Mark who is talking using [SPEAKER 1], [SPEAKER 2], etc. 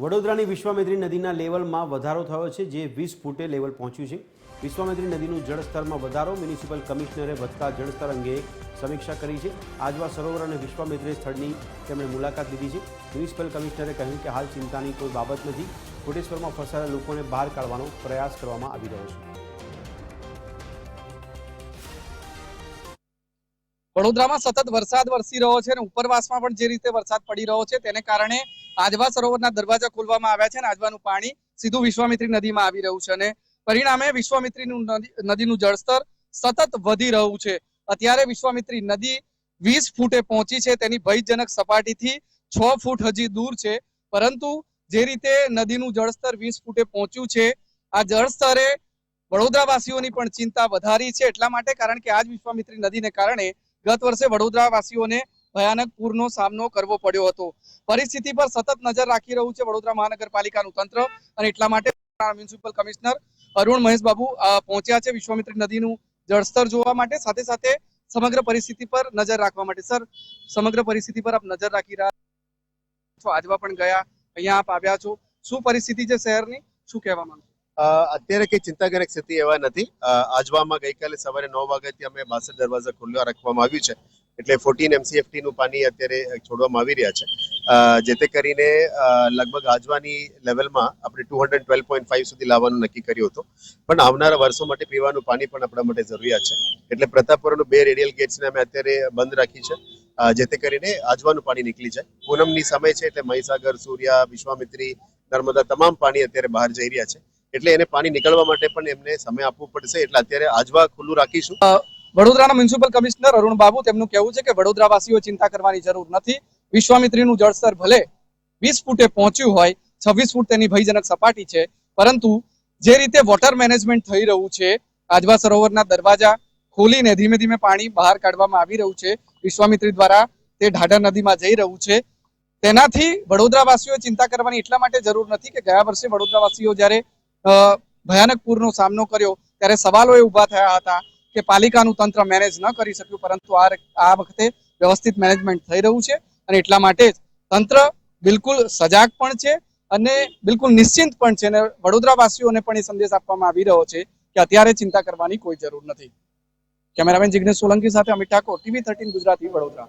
[SPEAKER 1] વડોદરાની વિશ્વામિત્રી નદીના લેવલમાં વધારો થયો છે, જે 20 ફૂટે લેવલ પહોંચ્યું છે। વિશ્વામિત્રી નદીનું જળસ્તરમાં વધારો મ્યુનિસિપલ કમિશનરે વધતા જળસ્તર અંગે સમીક્ષા કરી છે। આજવા સરોવર અને વિશ્વામિત્રી સ્થળની તેમણે મુલાકાત લીધી છે। મ્યુનિસિપલ કમિશનરે કહ્યું કે હાલ ચિંતાની કોઈ બાબત નથી। કોટેશ્વરમાં ફસાયેલા લોકોને બહાર કાઢવાનો પ્રયાસ કરવામાં આવી રહ્યો છે।
[SPEAKER 2] વડોદરામાં સતત વરસાદ વરસી રહ્યો છે અને ઉપરવાસમાં પણ જે રીતે વરસાદ પડી રહ્યો છે તેને કારણે આજવા સરોવરના દરવાજા ખોલવામાં આવ્યા છે અને આજવાનું પાણી સીધું વિશ્વામિત્રી નદીમાં આવી રહ્યું છે અને પરિણામે વિશ્વામિત્રી નદીનું જળસ્તર સતત વધી રહ્યું છે। અત્યારે વિશ્વામિત્રી નદી 20 ફૂટે પહોંચી છે, તેની ભયજનક સપાટીથી 6 ફૂટ હજી દૂર છે, પરંતુ જે રીતે નદીનું જળસ્તર 20 ફૂટે પહોંચ્યું છે, આ જળસ્તરે વડોદરાવાસીઓની પણ ચિંતા વધારી છે। એટલા માટે કારણ કે આજ વિશ્વામિત્રી નદીને કારણે ગત વર્ષે વડોદરાવાસીઓને ભયાનક પૂરનો સામનો કરવો પડ્યો હતો। પરિસ્થિતિ પર સતત નજર રાખી રહ્યું છે વડોદરા મહાનગરપાલિકાનું તંત્ર અને એટલા માટે મ્યુનિસિપલ કમિશનર અરુણ મહેશ બાબુ પહોંચ્યા છે વિશ્વામિત્રી નદીનું જળસ્તર જોવા માટે, સાથે સાથે સમગ્ર પરિસ્થિતિ પર નજર રાખવા માટે। સર, સમગ્ર પરિસ્થિતિ પર આપ નજર રાખી રહ્યા છો, આજવા પણ ગયા, અહીંયા આપ આવ્યા છો, શું પરિસ્થિતિ છે શહેરની, શું કહેવા માંગો?
[SPEAKER 3] અત્યારે કઈ ચિંતાજનક સ્થિતિ એવા નથી। આજવામાં ગઈકાલે સવારે 9 વાગ્યાથી અમે 62 દરવાજા ખુલ્લા રાખવામાં આવ્યું છે, એટલે 14 MCFT નું પાણી અત્યારે છોડવામાં આવી રહ્યા છે, જેથી કરીને લગભગ આજવાની લેવલમાં આપણે 212.5 સુધી લાવવાનું નક્કી કર્યું હતું, પણ આવનારા વર્ષો માટે પીવાનું પાણી પણ આપણા માટે જરૂરિયાત છે, એટલે પ્રતાપપુરાનું 2 રેડિયલ ગેટ્સને અમે અત્યારે બંધ રાખી છે, જેથી કરીને આજવાનું પાણી નીકળી જાય। પૂનમની સમય છે એટલે મહીસાગર, સૂર્યા, વિશ્વામિત્રી, નર્મદા તમામ પાણી અત્યારે બહાર જઈ રહ્યા છે, એટલે એને પાણી નીકળવા માટે પણ એમને સમય આપવો પડશે, એટલે અત્યારે આજવા ખુલ્લું રાખીશું।
[SPEAKER 2] વડોદરાના મ્યુનિસિપલ કમિશનર અરુણ બાબુ, તેમનું કહેવું છે કે વડોદરાવાસીઓ ચિંતા કરવાની જરૂર નથી। વિશ્વામિત્રીનું જળસ્તર ભલે 20 ફૂટે પહોંચ્યું હોય, 26 ફૂટ તેની ભયજનક સપાટી છે, પરંતુ જે રીતે વોટર મેનેજમેન્ટ થઈ રહ્યું છે, આજવા સરોવરના દરવાજા ખોલીને ધીમે ધીમે પાણી બહાર કાઢવામાં આવી રહ્યું છે, વિશ્વામિત્રી દ્વારા તે ઢાઢર નદીમાં જઈ રહ્યું છે, તેનાથી વડોદરાવાસીઓ ચિંતા કરવાની એટલા માટે જરૂર નથી કે ગયા વર્ષે વડોદરાવાસીઓ જ્યારે ભયાનક પૂરનો સામનો કર્યો ત્યારે સવાલો એ ઉભા થયા હતા કે પાલિકાનું તંત્ર મેનેજ ન કરી શક્યું, પરંતુ આ વખતે વ્યવસ્થિત મેનેજમેન્ટ થઈ રહ્યું છે અને એટલા માટે જ તંત્ર બિલકુલ સજાગ પણ છે અને બિલકુલ નિશ્ચિંત પણ છે અને વડોદરાવાસીઓને પણ એ સંદેશ આપવામાં આવી રહ્યો છે કે અત્યારે ચિંતા કરવાની કોઈ જરૂર નથી। કેમેરામેન જિગ્નેશ સોલંકી સાથે અમિત ઠાકોર, TV 13 ગુજરાતી, વડોદરા।